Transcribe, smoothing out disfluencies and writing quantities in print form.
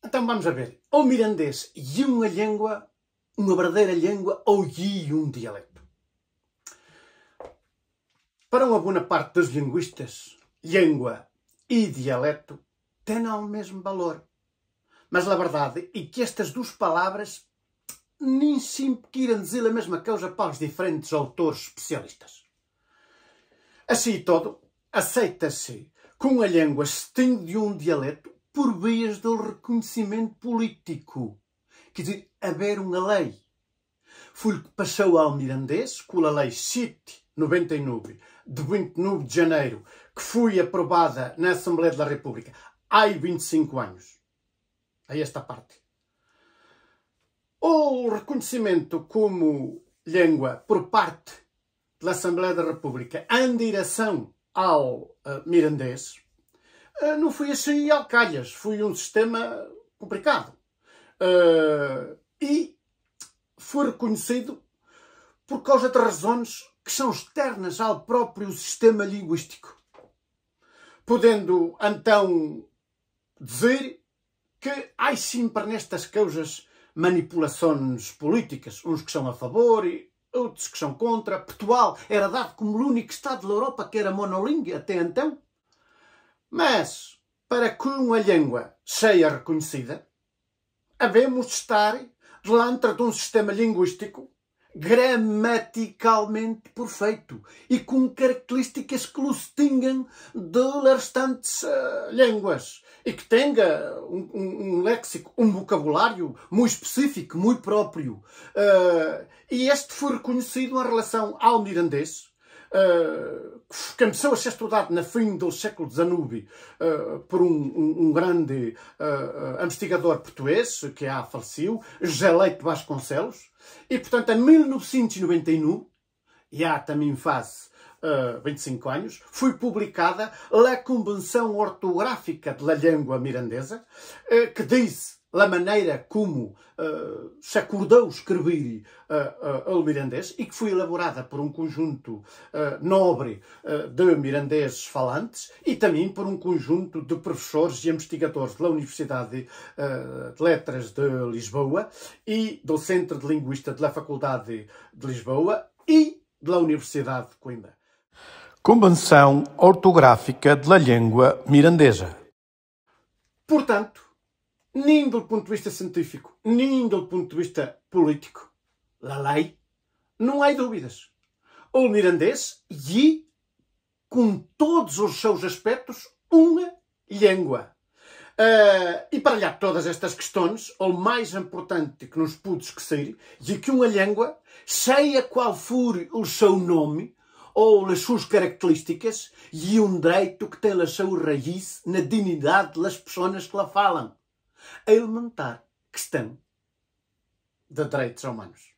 Então vamos a ver. O mirandês é uma língua, uma verdadeira língua ou é um dialeto? Para uma boa parte dos linguistas, língua e dialeto têm o mesmo valor. Mas a verdade é que estas duas palavras nem sempre querem dizer a mesma coisa para os diferentes autores especialistas. Assim e todo, aceita-se que uma língua se distingue de um dialeto por vias do reconhecimento político. Quer dizer, haver uma lei. Foi o que passou ao mirandês com a Lei 799, de 29 de janeiro, que foi aprovada na Assembleia da República há 25 anos. A esta parte. O reconhecimento como língua por parte da Assembleia da República em direção ao mirandês não foi assim ao calhas, foi um sistema complicado. E foi reconhecido por causa de razões que são externas ao próprio sistema linguístico. Podendo, então, dizer que há sempre nestas coisas manipulações políticas, uns que são a favor e outros que são contra. Portugal era dado como o único Estado da Europa que era monolingue até então. Mas, para que uma língua seja reconhecida, havemos de estar diante de um sistema linguístico gramaticalmente perfeito e com características que o distinguem das restantes línguas e que tenha um léxico, um vocabulário muito específico, muito próprio. E este foi reconhecido em relação ao mirandês, que começou a ser estudado no fim do século XIX por um grande investigador português, que já faleceu, José Leite Vasconcelos, e portanto em 1999, já também faz 25 anos, foi publicada a Convenção Ortográfica da Língua Mirandesa, que diz a maneira como se acordou escrever o mirandês e que foi elaborada por um conjunto nobre de mirandeses falantes e também por um conjunto de professores e investigadores da Universidade de Letras de Lisboa e do Centro de Linguística da Faculdade de Lisboa e da Universidade de Coimbra. Convenção Ortográfica da Língua Mirandesa. Portanto, nem do ponto de vista científico, nem do ponto de vista político, a lei, não há dúvidas. O mirandês é, com todos os seus aspectos, uma língua. E para olhar todas estas questões, o mais importante que nos pode esquecer é que uma língua, seja qual for o seu nome ou as suas características, é um direito que tem a sua raiz na dignidade das pessoas que la falam. A elementar questão de direitos humanos.